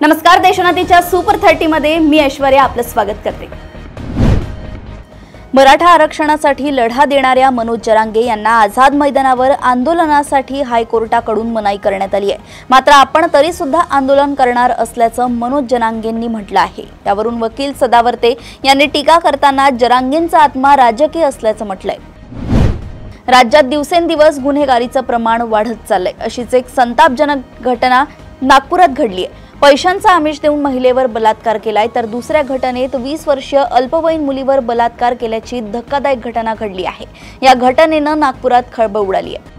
नमस्कार, देशोन्नतीच्या सुपर 30 मध्ये मी ऐश्वर्या आपलं स्वागत करते। मराठा आरक्षणासाठी लढा देणाऱ्या मनोज जरांगे यांना आझाद मैदानावर आंदोलनासाठी हायकोर्टाकडून मनाई करण्यात आली आहे। मात्र आपण तरी सुद्धा आंदोलन करणार असल्याचं मनोज जरांगेंनी म्हटलं आहे। त्यावरून वकील सदावर्ते यांनी टीका करताना जरांगेंचा आत्मा राजकीय असल्याचं म्हटलंय। राज्यात दिवसेंदिवस गुन्हेगारीचं प्रमाण वाढत चाललंय, अशीच एक संतापजनक घटना नागपुरात घडली आहे। पैशांचा आमिष देऊन महिलेवर बलात्कार केलाय, तर दुसऱ्या घटनेत 20 वर्षीय अल्पवयीन मुलीवर बलात्कार केल्याची धक्कादायक घटना घडली आहे। या घटनेनं नागपुरात खळबळ उडाली आहे।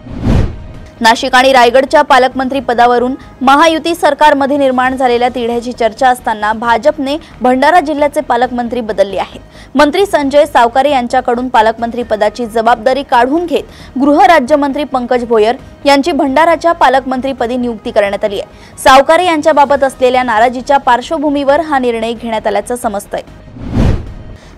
नाशिक आणि रायगडच्या पालकमंत्री पदावरून महायुती सरकारमध्ये निर्माण झालेल्या तिढ्याची चर्चा असताना भाजपने भंडारा जिल्ह्याचे पालकमंत्री बदलले आहेत। मंत्री संजय सावकारे यांच्याकडून पालकमंत्री पदाची जबाबदारी काढून घेत गृहराज्यमंत्री पंकज भोयर यांची भंडाराच्या पालकमंत्रीपदी नियुक्ती करण्यात आली आहे। सावकारे यांच्याबाबत असलेल्या नाराजीच्या पार्श्वभूमीवर हा निर्णय घेण्यात आल्याचं समजतंय।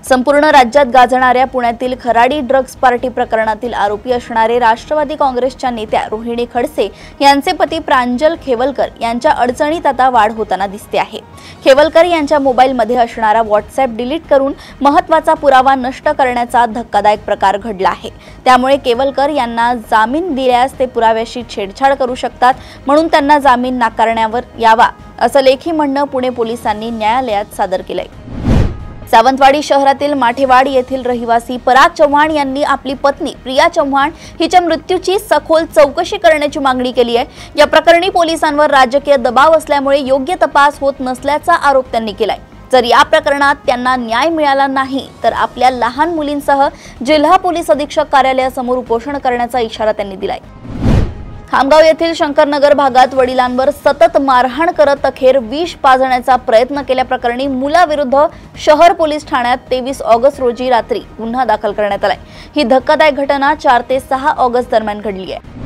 संपूर्ण राज्यात गाजणाऱ्या पुण्यातील खराडी ड्रग्ज पार्टी प्रकरणातील आरोपी असणारे राष्ट्रवादी काँग्रेसच्या नेत्या रोहिणी खडसे यांचे पती प्रांजल खेवलकर यांच्या अडचणीत आता वाढ होताना दिसते आहे। खेवलकर यांच्या मोबाईलमध्ये असणारा व्हॉट्सअॅप डिलीट करून महत्त्वाचा पुरावा नष्ट करण्याचा धक्कादायक प्रकार घडला आहे। त्यामुळे खेवलकर यांना जामीन दिल्यास ते पुराव्याशी छेडछाड करू शकतात, म्हणून त्यांना जामीन नाकारण्यावर यावा असं लेखी म्हणणं पुणे पोलिसांनी न्यायालयात सादर केलंय। सावंतवाडी शहरातील माठेवाड येथील रहिवासी पराग चव्हाण यांनी आपली पत्नी प्रिया चव्हाण हिच्या मृत्यूची सखोल चौकशी करण्याची मागणी केली आहे। या प्रकरणी पोलिसांवर राजकीय दबाव असल्यामुळे योग्य तपास होत नसल्याचा आरोप त्यांनी केलाय। जर या प्रकरणात त्यांना न्याय मिळाला नाही तर आपल्या लहान मुलींसह जिल्हा पोलीस अधीक्षक कार्यालयासमोर उपोषण करण्याचा इशारा त्यांनी दिलाय। खामगाव येथील शंकरनगर भागात वडिलांवर सतत मारहाण करत अखेर विष पाजण्याचा प्रयत्न केल्याप्रकरणी मुलाविरुद्ध शहर पोलीस ठाण्यात 23 ऑगस्ट रोजी रात्री गुन्हा दाखल करण्यात आलाय। ही धक्कादायक घटना 4 ते 6 ऑगस्ट दरम्यान घडली आहे।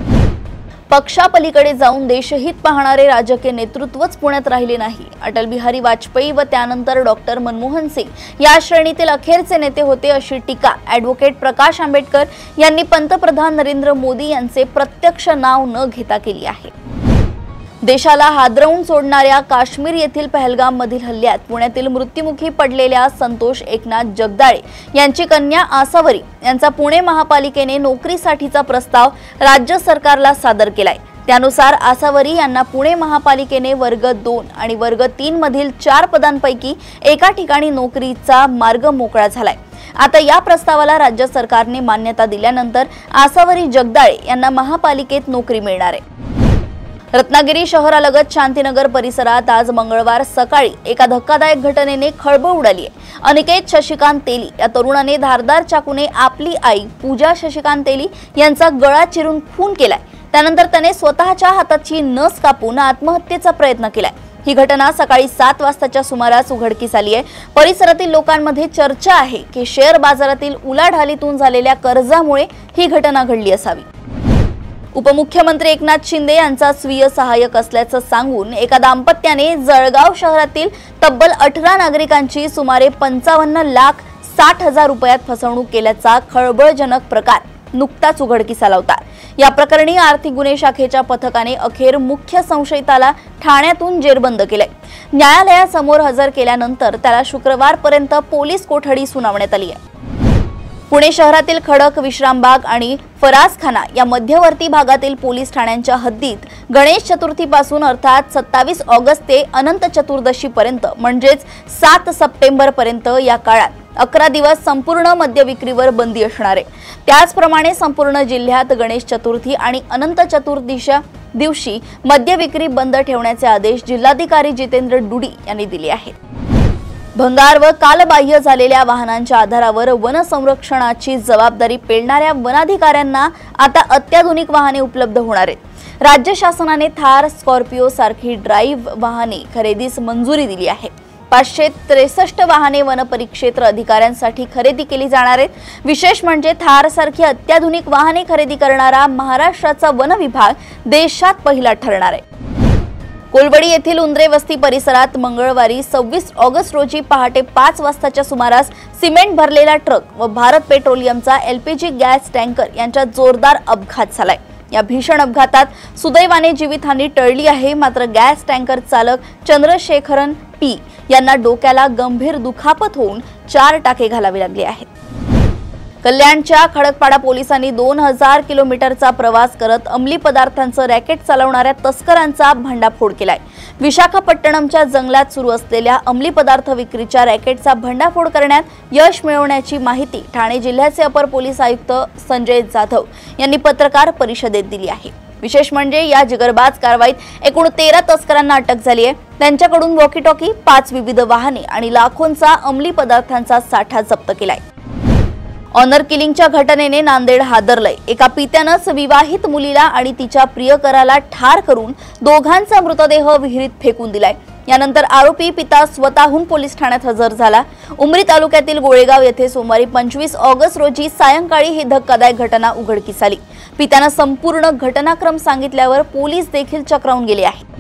पक्षापलीकडे जाऊन देशहित पाहणारे राजकीय नेतृत्वच पुण्यात राहिले नाही। अटल बिहारी वाजपेयी व त्यानंतर डॉक्टर मनमोहन सिंग या श्रेणीतील अखेरचे नेते होते, अशी टीका ॲडव्होकेट प्रकाश आंबेडकर यांनी पंतप्रधान नरेंद्र मोदी यांचे प्रत्यक्ष नाव न घेता केली आहे। देशाला हादरवून सोडणाऱ्या काश्मीर येथील पहलगाम मधील हल्ल्यात पुण्यातील मृत्युमुखी पडलेल्या संतोष एकनाथ जगदाळे यांची कन्या आसावरी यांचा पुणे महापालिकेने नोकरीसाठीचा प्रस्ताव राज्य सरकारला सादर केलाय। त्यानुसार आसावरी यांना पुणे महापालिकेने वर्ग 2 आणि वर्ग 3 मधील 4 पदांपैकी एका ठिकाणी नोकरीचा मार्ग मोकळा झालाय। आता या प्रस्तावाला राज्य सरकारने मान्यता दिल्यानंतर आसावरी जगदाळे यांना महापालिकेत नोकरी मिळणार आहे। रत्नागिरी शहरालगत शांतीनगर परिसरात आज मंगळवार सकाळी एका धक्कादायक घटनेने खळबळ उडाली आहे। अनिकेत शशिकांत तेली या तरुणाने धारदार चाकूने आपली आई पूजा शशिकांत तेली यांचा गळा चिरून खून केलाय। त्यानंतर त्याने स्वतःच्या हाताची नस कापून आत्महत्येचा प्रयत्न केलाय। ही घटना सकाळी 7 वाजताच्या सुमारास उघडकीस आली आहे। परिसरातील लोकांमध्ये चर्चा आहे की शेअर बाजारातील उलाढालीतून झालेल्या कर्जामुळे ही घटना घडली असावी। उपमुख्यमंत्री एकनाथ शिंदे यांचा स्वीय सहाय्यक असल्याचं सांगून एका दाम्पत्याने जळगाव शहरातील तब्बल 18 नागरिकांची सुमारे 55,60,000 रुपयात फसवणूक केल्याचा खळबळजनक प्रकार नुकताच उघडकीस आला होता। या प्रकरणी आर्थिक गुन्हे शाखेच्या पथकाने अखेर मुख्य संशयिताला ठाण्यातून जेरबंद केले। न्यायालयासमोर हजर केल्यानंतर त्याला शुक्रवारपर्यंत पोलीस कोठडी सुनावण्यात आली आहे। पुणे शहरातील खडक, विश्रामबाग आणि फरासखाना या मध्यवर्ती भागातील पोलीस ठाण्यांच्या हद्दीत गणेश चतुर्थीपासून अर्थात 27 ऑगस्ट ते अनंत चतुर्दशी पर्यंत म्हणजेच 7 सप्टेंबर पर्यंत या काळात 11 दिवस संपूर्ण मद्य विक्रीवर बंदी असणार आहे। त्याचप्रमाणे संपूर्ण जिल्ह्यात गणेश चतुर्थी आणि अनंत चतुर्दशीच्या दिवशी मद्य विक्री बंद ठेवण्याचे आदेश जिल्हाधिकारी जितेंद्र डुडी यांनी दिले आहेत। भंगार व कालबाह्य झालेल्या वाहनांच्या आधारावर वन संरक्षणाची जबाबदारी पेलणाऱ्या वनाधिकाऱ्यांना आता अत्याधुनिक वाहने उपलब्ध होणार आहेत। राज्य शासनाने थार, स्कॉर्पिओ सारखी ड्राईव्ह वाहने खरेदीस मंजुरी दिली आहे। 563 वाहने वन परिक्षेत्र अधिकाऱ्यांसाठी खरेदी केली जाणार आहेत। विशेष म्हणजे थार सारखी अत्याधुनिक वाहने खरेदी करणारा महाराष्ट्राचा वन विभाग देशात पहिला ठरणार आहे। कोलवडी येथील उंद्रे वस्ती परिसरात मंगळवारी 26 ऑगस्ट रोजी पहाटे 5 वाजताच्या सुमारास सिमेंट भरलेला ट्रक व भारत पेट्रोलियमचा LPG गॅस टँकर यांच्यात जोरदार अपघात झालाय। या भीषण अपघातात सुदैवाने जीवितहानी टळली आहे, मात्र गॅस टँकर चालक चंद्रशेखरन पी यांना डोक्याला गंभीर दुखापत होऊन 4 टाके घालावे लागले आहेत। कल्याणच्या खडकपाडा पोलिसांनी 2000 किलोमीटरचा प्रवास करत अंमली पदार्थांचं रॅकेट चालवणाऱ्या तस्करांचा भंडाफोड केलाय। विशाखापट्टणमच्या जंगलात सुरू असलेल्या अंमली पदार्थ विक्रीच्या रॅकेटचा भंडाफोड करण्यात यश मिळवण्याची माहिती ठाणे जिल्ह्याचे अपर पोलीस आयुक्त संजय जाधव यांनी पत्रकार परिषदेत दिली आहे। विशेष म्हणजे या जिगरबाज कारवाईत एकूण 13 तस्करांना अटक झाली आहे। त्यांच्याकडून वॉकी टॉकी, 5 विविध वाहने आणि लाखोंचा अंमली पदार्थांचा साठा जप्त केलाय। ऑनर किलिंगच्या घटनेने नांदेड हादरलंय। एका पित्यानंच विवाहित मुलीला आणि तिच्या प्रियकराला ठार करून दोघांचा मृतदेह विहिरीत फेकून दिलाय। यानंतर आरोपी पिता स्वतःहून पोलीस ठाण्यात हजर झाला। उमरी तालुक्यातील गोळेगाव येथे सोमवारी 25 ऑगस्ट रोजी सायंकाळी ही धक्कादायक घटना उघडकीस आली। पित्यानं संपूर्ण घटनाक्रम सांगितल्यावर पोलीस देखील चक्रावून गेले आहेत।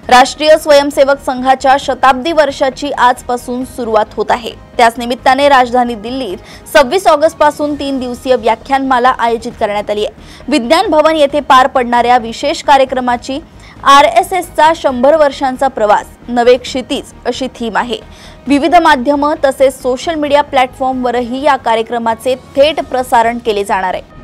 राष्ट्रीय स्वयंसेवक संघाच्या शताब्दी वर्षाची आजपासून सुरुवात होत आहे। त्याच निमित्ताने राजधानी दिल्लीत 26 ऑगस्ट पासून 3 दिवसीय व्याख्यानमाला आयोजित करण्यात आली आहे। विज्ञान भवन येथे पार पडणाऱ्या विशेष कार्यक्रमाची RSSचा 100 वर्षांचा प्रवास नवे क्षितिज अशी थीम आहे। विविध माध्यमं तसेच सोशल मीडिया प्लॅटफॉर्मवरही या कार्यक्रमाचे थेट प्रसारण केले जाणार आहे।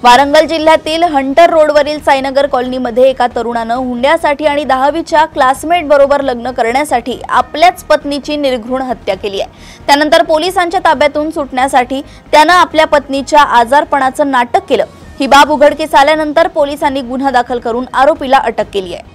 वारंगल जिल्ह्यातील हंटर रोडवरील साईनगर कॉलनीमध्ये एका तरुणानं हुंड्यासाठी आणि 10वीच्या क्लासमेट बरोबर लग्न करण्यासाठी आपल्याच पत्नीची निर्घृण हत्या केली आहे। त्यानंतर पोलिसांच्या ताब्यातून सुटण्यासाठी त्यानं आपल्या पत्नीच्या आजारपणाचं नाटक केलं। ही बाब उघडकीस आल्यानंतर पोलिसांनी गुन्हा दाखल करून आरोपीला अटक केली आहे।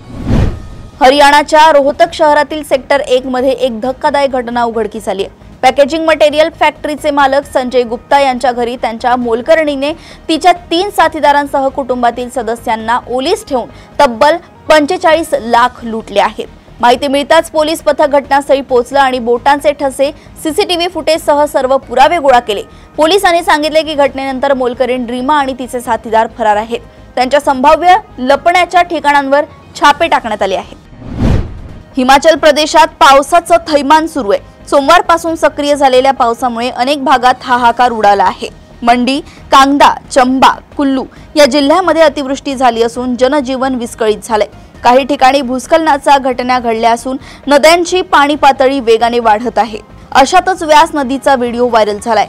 हरियाणाच्या रोहतक शहरातील सेक्टर 1 मध्ये एक धक्कादायक घटना उघडकीस आली आहे। पॅकेजिंग मटेरियल फॅक्टरीचे मालक संजय गुप्ता यांच्या घरी त्यांच्या मोलकरणीने तिच्या 3 साथीदारांसह कुटुंबातील सदस्यांना ओलीस ठेवून तब्बल 45 लाख लुटले आहेत। माहिती मिळताच पोलीस पथक घटनास्थळी पोहोचलं आणि बोटांचे ठसे, सीसीटीव्ही फुटेजसह सर्व पुरावे गोळा केले। पोलिसांनी सांगितले की घटनेनंतर मोलकरीण रीमा आणि तिचे साथीदार फरार आहेत। त्यांच्या संभाव्य लपण्याच्या ठिकाणांवर छापे टाकण्यात आले आहेत। हिमाचल प्रदेशात पावसाचं थैमान सुरू आहे। सोमवारपासून सक्रिय झालेल्या पावसामुळे अनेक भागात हाहाकार उडाला आहे। मंडी, कांगडा, चंबा, कुल्लू या जिल्ह्यामध्ये अतिवृष्टी झाली असून जनजीवन विस्कळीत झाले। काही ठिकाणी भूस्खलनाच्या घटना घडल्या असून नद्यांची पाणी पातळी वेगाने वाढत आहे। अशातच व्यास नदीचा व्हिडिओ व्हायरल झालाय।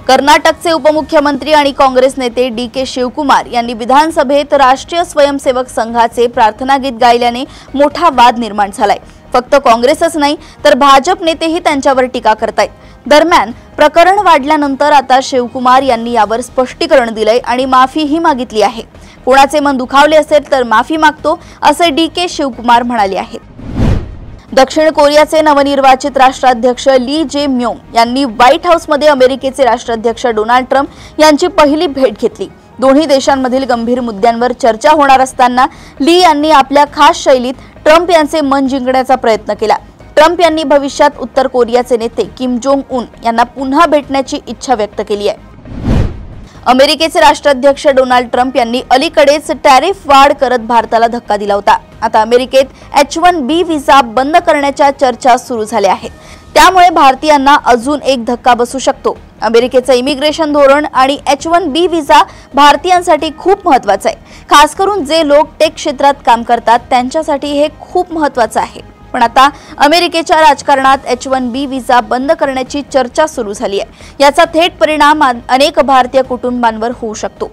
कर्नाटकचे उपमुख्यमंत्री आणि काँग्रेस नेते DK शिवकुमार यांनी विधानसभेत राष्ट्रीय स्वयंसेवक संघाचे प्रार्थना गीत गायल्याने मोठा वाद निर्माण झालाय। फक्त काँग्रेसच नाही तर भाजप नेतेही त्यांच्यावर टीका करतायत। दरम्यान प्रकरण वाढल्यानंतर आता शिवकुमार यांनी यावर स्पष्टीकरण दिलंय आणि माफीही मागितली आहे। कोणाचे मन दुखावले असेल तर माफी मागतो असे DK शिवकुमार म्हणाले आहेत। दक्षिण कोरियाचे नवनिर्वाचित राष्ट्राध्यक्ष ली जे म्योंग यांनी व्हाईट हाऊसमध्ये अमेरिकेचे राष्ट्राध्यक्ष डोनाल्ड ट्रम्प यांची पहिली भेट घेतली। दोन्ही देशांमधील गंभीर मुद्द्यांवर चर्चा होणार असताना ली यांनी आपल्या खास शैलीत ट्रम्प यांचे मन जिंकण्याचा प्रयत्न केला। ट्रम्प यांनी भविष्यात उत्तर कोरियाचे नेते किम जोंग उन यांना पुन्हा भेटण्याची इच्छा व्यक्त केली आहे। अमेरिकेचे राष्ट्राध्यक्ष डोनाल्ड ट्रम्प यांनी अलीकडेच टॅरिफ वाढ करत भारताला धक्का दिला होता। आता अमेरिकेत H1B व्हिसा बंद करण्याच्या चर्चा सुरू झाल्या आहेत। त्यामुळे भारतीयांना अजून एक धक्का बसू शकतो। अमेरिकेचं इमिग्रेशन धोरण आणि H1B व्हिसा भारतीयांसाठी खूप महत्त्वाचं आहे। खास करून जे लोक टेक क्षेत्रात काम करतात त्यांच्यासाठी हे खूप महत्त्वाचं आहे। पण आता अमेरिकेच्या राजकारणात H1B व्हिसा बंद करण्याची चर्चा सुरू झाली आहे। याचा थेट परिणाम अनेक भारतीय कुटुंबांवर होऊ शकतो।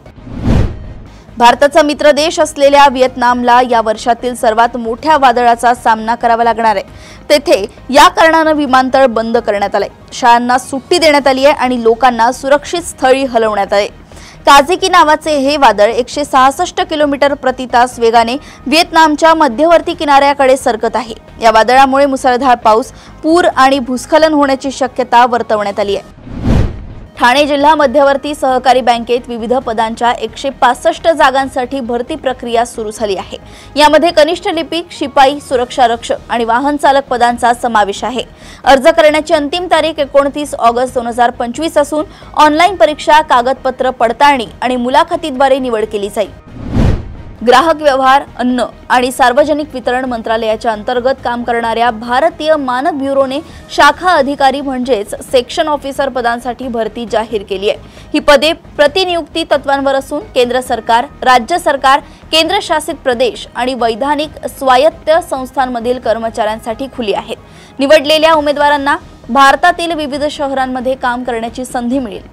भारताचा मित्र देश असलेल्या व्हिएतनामला या वर्षातील सर्वात मोठ्या वादळाचा सामना करावा लागणार आहे। तेथे या कारणाने विमानतळ बंद करण्यात आले, शाळांना सुट्टी देण्यात आली आहे आणि लोकांना सुरक्षित स्थळी हलवण्यात आले। काझिकी नावाचे हे वादळ 166 किलोमीटर प्रति तास वेगाने व्हिएतनामच्या मध्यवर्ती किनाऱ्याकडे सरकत आहे। या वादळामुळे मुसळधार पाऊस, पूर आणि भूस्खलन होण्याची शक्यता वर्तवण्यात आली आहे। ठाणे जिल्हा मध्यवर्ती सहकारी बँकेत विविध पदांच्या 165 जागांसाठी भरती प्रक्रिया सुरू झाली आहे। यामध्ये कनिष्ठ लिपिक, शिपाई, सुरक्षा रक्षक आणि वाहन चालक पदांचा समावेश आहे। अर्ज करण्याची अंतिम तारीख 29 ऑगस्ट 2025 असून ऑनलाईन परीक्षा, कागदपत्र पडताळणी आणि मुलाखतीद्वारे निवड केली जाईल। ग्राहक व्यवहार, अन्न आणि सार्वजनिक वितरण मंत्रालयाच्या अंतर्गत काम करणाऱ्या भारतीय मानक ब्युरोने शाखा अधिकारी म्हणजेच सेक्शन ऑफिसर पदांसाठी भरती जाहीर केली आहे। ही पदे प्रतिनियुक्ती तत्वांवर असून केंद्र सरकार, राज्य सरकार, केंद्रशासित प्रदेश आणि वैधानिक स्वायत्त संस्थांमधील कर्मचाऱ्यांसाठी खुली आहेत। निवडलेल्या उमेदवारांना भारतातील विविध शहरांमध्ये काम करण्याची संधी मिळेल।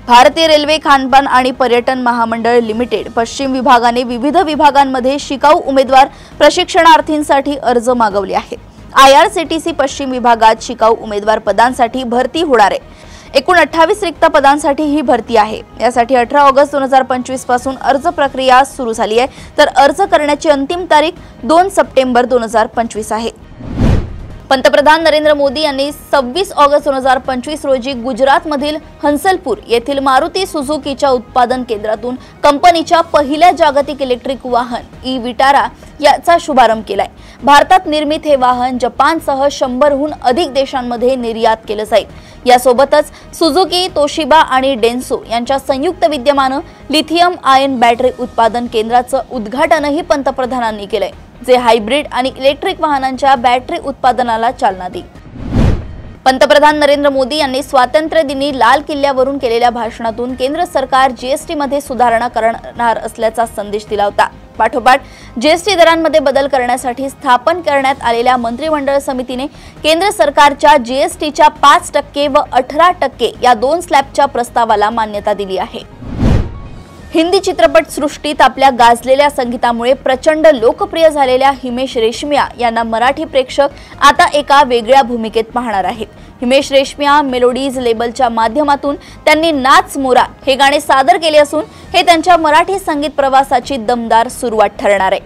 भारतीय रेल्वे खानपान आणि पर्यटन महामंडळ लिमिटेड पश्चिम विभागाने विविध विभागांमध्ये शिकाऊ उमेदवार प्रशिक्षणार्थींसाठी अर्ज मागवले आहेत। IRCTC पश्चिम विभागात शिकाऊ उमेदवार पदांसाठी भरती होणार आहे। एकूण 28 रिक्त पदांसाठी ही भरती आहे। यासाठी 18 ऑगस्ट 2025 पासून अर्ज प्रक्रिया सुरू झाली आहे, तर अर्ज करण्याची अंतिम तारीख 2 सप्टेंबर 2025 आहे। पंतप्रधान नरेंद्र मोदी यांनी 26 ऑगस्ट 2025 रोजी गुजरातमधील हंसलपूर येथील मारुती सुझुकीच्या उत्पादन केंद्रातून कंपनीच्या पहिल्या जागतिक इलेक्ट्रिक वाहन ई-विटारा याचा शुभारंभ केलाय। भारतात निर्मित हे वाहन जपानसह 100हून अधिक देशांमध्ये निर्यात केले जाईल। यासोबतच सुझुकी, तोशिबा आणि डेन्सो यांच्या संयुक्त विद्यमानं लिथियम आयन बॅटरी उत्पादन केंद्राचं उद्घाटनही पंतप्रधानांनी केलंय, जे हायब्रिड आणि इलेक्ट्रिक वाहनांच्या बॅटरी उत्पादनाला चालना देईल। पंतप्रधान नरेंद्र मोदी यांनी स्वातंत्र्य दिनी लाल किल्ल्यावरून केलेल्या भाषणातून केंद्र सरकार जीएसटी मध्ये सुधारणा करणार असल्याचा संदेश दिला होता। पाठोपाठ जीएसटी दरांमध्ये बदल करण्यासाठी स्थापन करण्यात आलेल्या मंत्रिमंडळ समितीने केंद्र सरकारच्या जीएसटीच्या 5% व 18% या दोन स्लॅबच्या प्रस्तावाला मान्यता दिली आहे। हिंदी चित्रपट सृष्टीत आपल्या गाजलेल्या संगीतामुळे प्रचंड लोकप्रिय झालेल्या हिमेश रेशमिया यांना मराठी प्रेक्षक आता एका वेगळ्या भूमिकेत पाहणार आहेत। हिमेश रेशमिया मेलोडीज लेबलच्या माध्यमातून त्यांनी नाच मोरा हे गाणे सादर केले असून हे त्यांच्या मराठी संगीत प्रवासाची दमदार सुरुवात ठरणार आहे।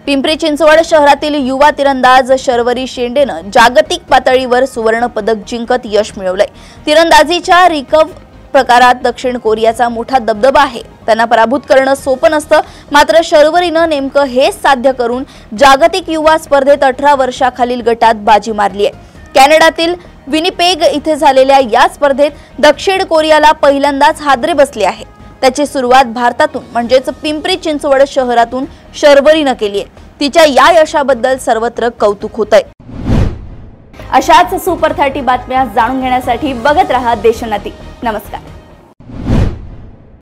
पिंपरी चिंचवड शहरातील युवा तिरंदाज शर्वरी शेंडेनं जागतिक पातळीवर सुवर्ण पदक जिंकत यश मिळवलंय। तिरंदाजीच्या रिकर्व प्रकारात दक्षिण कोरियाचा मोठा दबदबा आहे। त्यांना पराभूत करणं सोपं नसतं, मात्र शर्वरीनं नेमकं हेच साध्य करून जागतिक युवा स्पर्धेत 18 वर्षाखालील गटात बाजी मारली आहे। कॅनडातील विनिपेग इथे झालेल्या या स्पर्धेत दक्षिण कोरियाला पहिल्यांदाच हादरे बसले आहे। त्याची सुरुवात भारतातून म्हणजेच पिंपरी चिंचवड शहरातून शर्वरीनं केली आहे। तिच्या या यशाबद्दल सर्वत्र कौतुक होतंय। अशाच सुपर 30 बातम्या जाणून घेण्यासाठी बघत रहा देशोन्नती। नमस्कार।